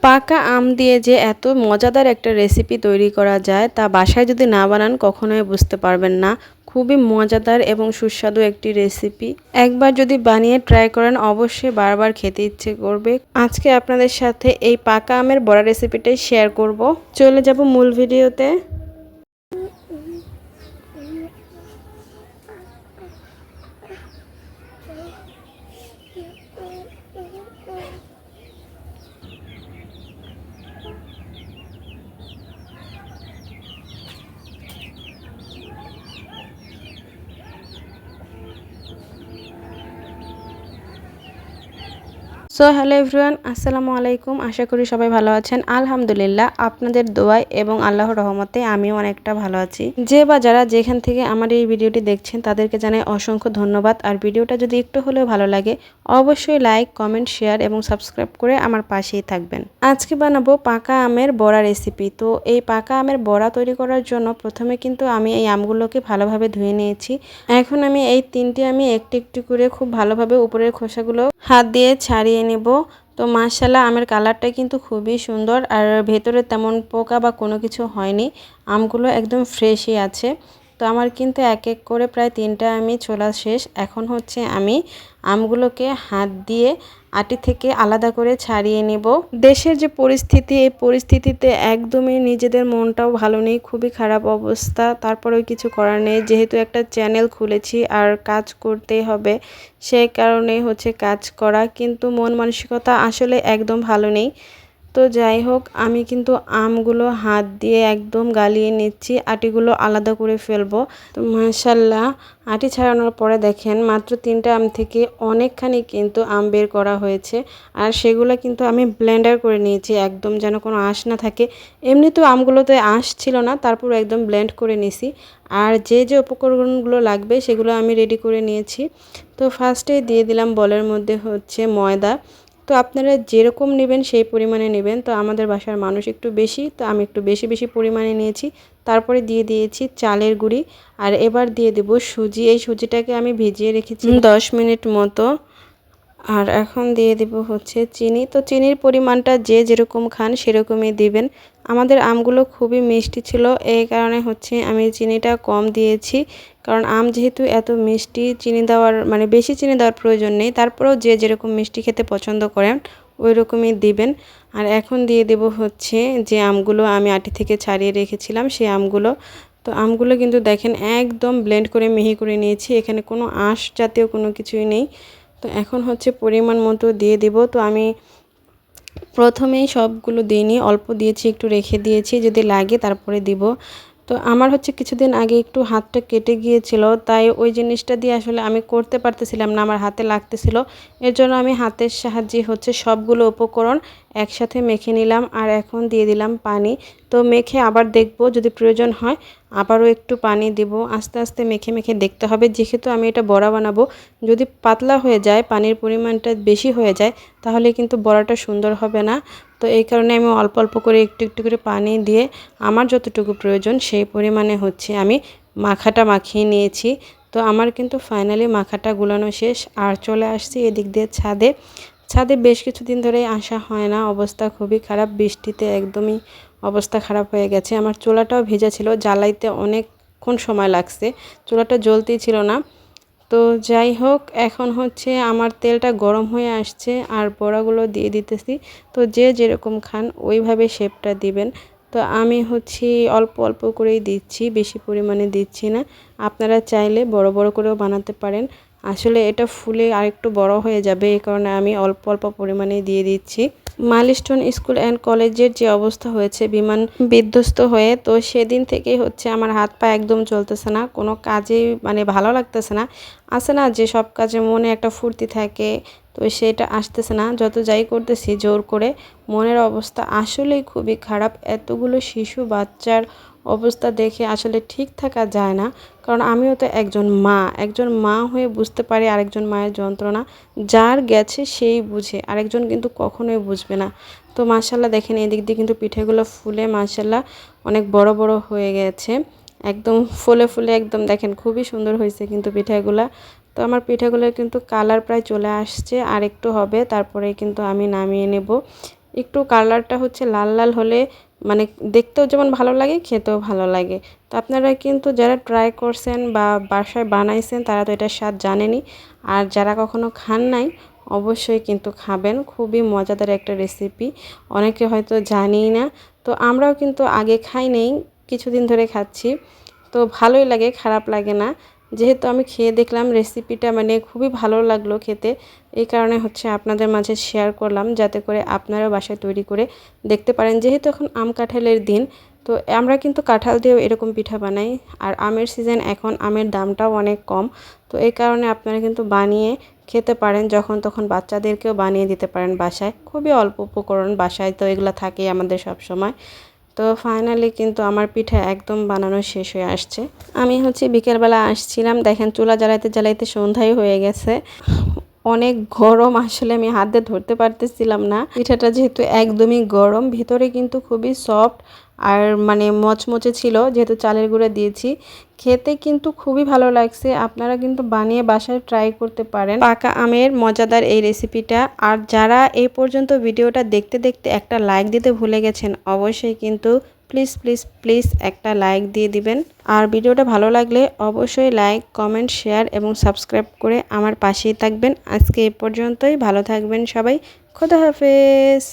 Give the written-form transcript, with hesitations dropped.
পাকা আম দিয়ে যে এত মজাদার একটা রেসিপি তৈরি করা যায় তা বাসায় যদি না বানান কখনোই বুঝতে পারবেন না। খুবই মজাদার এবং সুস্বাদু একটি রেসিপি। একবার যদি বানিয়ে ট্রাই করেন অবশ্যই বারবার খেতে ইচ্ছে করবে। আজকে আপনাদের সাথে এই পাকা আমের বড়া রেসিপিটাই শেয়ার করব। চলে যাব মূল ভিডিওতে। সো হ্যালো এভরিওয়ান, আসসালামু আলাইকুম। আশা করি সবাই ভালো আছেন। আলহামদুলিল্লাহ আপনাদের দোয়ায় এবং আল্লাহর রহমতে আমিও অনেকটা ভালো আছি। যে বা যারা যেখান থেকে আমার এই ভিডিওটি দেখছেন তাদেরকে জানাই অসংখ্য ধন্যবাদ। আর ভিডিওটা যদি একটু হলেও ভালো লাগে অবশ্যই লাইক, কমেন্ট, শেয়ার এবং সাবস্ক্রাইব করে আমার পাশেই থাকবেন। আজকে বানাবো পাকা আমের বড়া রেসিপি। তো এই পাকা আমের বড়া তৈরি করার জন্য প্রথমে কিন্তু আমি এই আমগুলোকে ভালোভাবে ধুয়ে নিয়েছি। এখন আমি এই তিনটি আমি একটু একটু করে খুব ভালোভাবে উপরের খোসাগুলো হাত দিয়ে ছাড়িয়ে নেব। তো মাশাআল্লাহ আমের কালারটা কিন্তু খুবই সুন্দর আর ভেতরে তেমন পোকা বা কোনো কিছু হয়নি। আমগুলো একদম ফ্রেশই আছে। তো আমার কিন্তু এক এক করে প্রায় তিনটা আমি ছোলা শেষ। এখন হচ্ছে আমি আমগুলোকে হাত দিয়ে আটি থেকে আলাদা করে ছাড়িয়ে নেব। দেশের যে পরিস্থিতি, এই পরিস্থিতিতে একদমই নিজেদের মনটাও ভালো নেই, খুবই খারাপ অবস্থা। তারপরেও কিছু করার নেই, যেহেতু একটা চ্যানেল খুলেছি আর কাজ করতেই হবে, সেই কারণে হচ্ছে কাজ করা। কিন্তু মন মানসিকতা আসলে একদম ভালো নেই। তো যাই হোক, আমি কিন্তু আমগুলো হাত দিয়ে একদম গালিয়ে নিচ্ছি, আটিগুলো আলাদা করে ফেলবো। তো মাশাআল্লাহ আটি ছাড়ানোর পরে দেখেন মাত্র তিনটা আম থেকে অনেকখানি কিন্তু আম বের করা হয়েছে। আর সেগুলো কিন্তু আমি ব্লেন্ডার করে নিয়েছি, একদম যেন কোনো আঁশ না থাকে। এমনিতেও আমগুলোতে আঁশ ছিল না, তারপর একদম ব্লেন্ড করে নিছি। আর যে যে উপকরণগুলো লাগবে সেগুলো আমি রেডি করে নিয়েছি। তো ফার্স্টে দিয়ে দিলাম বলের মধ্যে হচ্ছে ময়দা। তো আপনারা যেরকম নেবেন সেই পরিমাণে নেবেন। তো আমাদের বাসার মানুষ একটু বেশি, তো আমি একটু বেশি বেশি পরিমাণে নিয়েছি। তারপরে দিয়ে দিয়েছি চালের গুঁড়ি। আর এবার দিয়ে দেব সুজি। এই সুজিটাকে আমি ভিজিয়ে রেখেছি 10 মিনিট মতো। আর এখন দিয়ে দেব হচ্ছে চিনি। তো চিনির পরিমাণটা যে যেরকম খান সেরকমই দিবেন। আমাদের আমগুলো খুবই মিষ্টি ছিল, এই কারণে হচ্ছে আমি চিনিটা কম দিয়েছি। কারণ আম যেহেতু এত মিষ্টি, চিনি দেওয়ার মানে বেশি চিনি দেওয়ার প্রয়োজন নেই। তারপরেও যে যেরকম মিষ্টি খেতে পছন্দ করেন ওই রকমই দিবেন। আর এখন দিয়ে দেব হচ্ছে যে আমগুলো আমি আটি থেকে ছাড়িয়ে রেখেছিলাম সেই আমগুলো। তো আমগুলো কিন্তু দেখেন একদম ব্লেন্ড করে মিহি করে নিয়েছি, এখানে কোনো আঁশ জাতীয় কোনো কিছুই নেই। তো এখন হচ্ছে পরিমাণ মতো দিয়ে দিব। তো আমি প্রথমেই সবগুলো দিইনি, অল্প দিয়েছি, একটু রেখে দিয়েছি, যদি লাগে তারপরে দিব। তো আমার হচ্ছে কিছুদিন আগে একটু হাতটা কেটে গিয়েছিল, তাই ওই জিনিসটা দিয়ে আসলে আমি করতে পারতেছিলাম না, আমার হাতে লাগতেছিল। এর জন্য আমি হাতের সাহায্যে হচ্ছে সবগুলো উপকরণ একসাথে মেখে নিলাম। আর এখন দিয়ে দিলাম পানি। তো মেখে আবার দেখব, যদি প্রয়োজন হয় আবারও একটু পানি দেব। আস্তে আস্তে মেখে মেখে দেখতে হবে, যেহেতু আমি এটা বড়া বানাবো। যদি পাতলা হয়ে যায়, পানির পরিমাণটা বেশি হয়ে যায়, তাহলে কিন্তু বড়াটা সুন্দর হবে না। তো এই কারণে আমি অল্প অল্প করে একটু একটু করে পানি দিয়ে আমার যতটুকু প্রয়োজন সেই পরিমাণে হচ্ছে আমি মাখাটা মাখিয়ে নিয়েছি। তো আমার কিন্তু ফাইনালি মাখাটা গুলানো শেষ। আর চলে আসছি এদিক দিয়ে ছাদে। ছাদে বেশ কিছুদিন ধরেই আসা হয় না, অবস্থা খুবই খারাপ, বৃষ্টিতে একদমই অবস্থা খারাপ হয়ে গেছে। আমার চুলাটাও ভেজা ছিল, জ্বালাইতে অনেকক্ষণ সময় লাগছে, চুলাটা জ্বলতেই ছিল না। তো যাই হোক, এখন হচ্ছে আমার তেলটা গরম হয়ে আসছে আর বড়াগুলো দিয়ে দিতেছি। তো যে যেরকম খান ওইভাবে শেপটা দিবেন। তো আমি হচ্ছে অল্প অল্প করেই দিচ্ছি, বেশি পরিমাণে দিচ্ছি না। আপনারা চাইলে বড় বড় করেও বানাতে পারেন। আসলে এটা ফুলে আরেকটু বড় হয়ে যাবে, এই কারণে আমি অল্প অল্প পরিমাণে দিয়ে দিচ্ছি। মাইলস্টোন স্কুল অ্যান্ড কলেজের যে অবস্থা হয়েছে বিমান বিধ্বস্ত হয়ে, তো সেদিন থেকেই হচ্ছে আমার হাত পা একদম চলতেছে না, কোনো কাজেই মানে ভালো লাগতেছে না। আসে না যে সব কাজে মনে একটা ফুর্তি থাকে, তো সেটা আসতেছে না। যত যাই করতেছি জোর করে, মনের অবস্থা আসলেই খুবই খারাপ। এতগুলো শিশু বাচ্চার অবস্থা দেখে আসলে ঠিক থাকা যায় না। কারণ আমিও তো একজন মা হয়ে বুঝতে পারি আরেকজন মায়ের যন্ত্রণা। যার গেছে সেই বুঝে, আরেকজন কিন্তু কখনোই বুঝবে না। তো মাশাল্লাহ দেখেন এদিক দিয়ে কিন্তু পিঠেগুলো ফুলে মাশাল্লাহ অনেক বড় বড় হয়ে গেছে, একদম ফুলে ফুলে একদম দেখেন খুবই সুন্দর হয়েছে কিন্তু পিঠাগুলা। তো আমার পিঠাগুলোর কিন্তু কালার প্রায় চলে আসছে, আর একটু হবে তারপরে কিন্তু আমি নামিয়ে নেব। একটু কালারটা হচ্ছে লাল লাল হলে মানে দেখতেও যেমন ভালো লাগে, খেতেও ভালো লাগে। তো আপনারা কিন্তু যারা ট্রাই করছেন বা বাসায় বানাইছেন তারা তো এটার স্বাদ জানেনই, আর যারা কখনো খান নাই অবশ্যই কিন্তু খাবেন। খুবই মজাদার একটা রেসিপি, অনেকে হয়তো জানিই না। তো আমরাও কিন্তু আগে খাই নেই, কিছুদিন ধরে খাচ্ছি, তো ভালোই লাগে, খারাপ লাগে না। যেহেতু আমি খেয়ে দেখলাম রেসিপিটা মানে খুবই ভালো লাগলো খেতে, এই কারণে হচ্ছে আপনাদের মাঝে শেয়ার করলাম, যাতে করে আপনারাও বাসায় তৈরি করে দেখতে পারেন। যেহেতু এখন আম কাঁঠালের দিন, তো আমরা কিন্তু কাঁঠাল দিয়েও এরকম পিঠা বানাই। আর আমের সিজন এখন, আমের দামটাও অনেক কম, তো এই কারণে আপনারা কিন্তু বানিয়ে খেতে পারেন, যখন তখন বাচ্চাদেরকেও বানিয়ে দিতে পারেন বাসায়। খুবই অল্প উপকরণ, বাসায় তো এগুলো থাকেই আমাদের সব সময়। তো ফাইনালি কিন্তু আমার পিঠা একদম বানানো শেষ হয়ে আসছে। আমি হচ্ছে বিকেলবেলা আসছিলাম, দেখেন চুলা জ্বালাইতে জ্বালাইতে সন্ধ্যাই হয়ে গেছে। অনেক গরম, আসলে আমি হাত দিয়ে ধরতে পারতেছিলাম না। পিঠাটা যেহেতু একদমই গরম, ভিতরে কিন্তু খুবই সফট আর মানে মচমচে ছিল, যেহেতু চালের গুঁড়া দিয়েছি। খেতে কিন্তু খুবই ভালো লাগছে, আপনারা কিন্তু বানিয়ে বাসায় ট্রাই করতে পারেন পাকা আমের মজাদার এই রেসিপিটা। আর যারা এই পর্যন্ত ভিডিওটা দেখতে দেখতে একটা লাইক দিতে ভুলে গেছেন, অবশ্যই কিন্তু প্লিজ প্লিজ প্লিজ একটা লাইক দিয়ে দিবেন। আর ভিডিওটা ভালো লাগলে অবশ্যই লাইক, কমেন্ট, শেয়ার এবং সাবস্ক্রাইব করে আমার পাশেই থাকবেন। আজকে এই পর্যন্তই, ভালো থাকবেন সবাই, খোদা হাফেজ।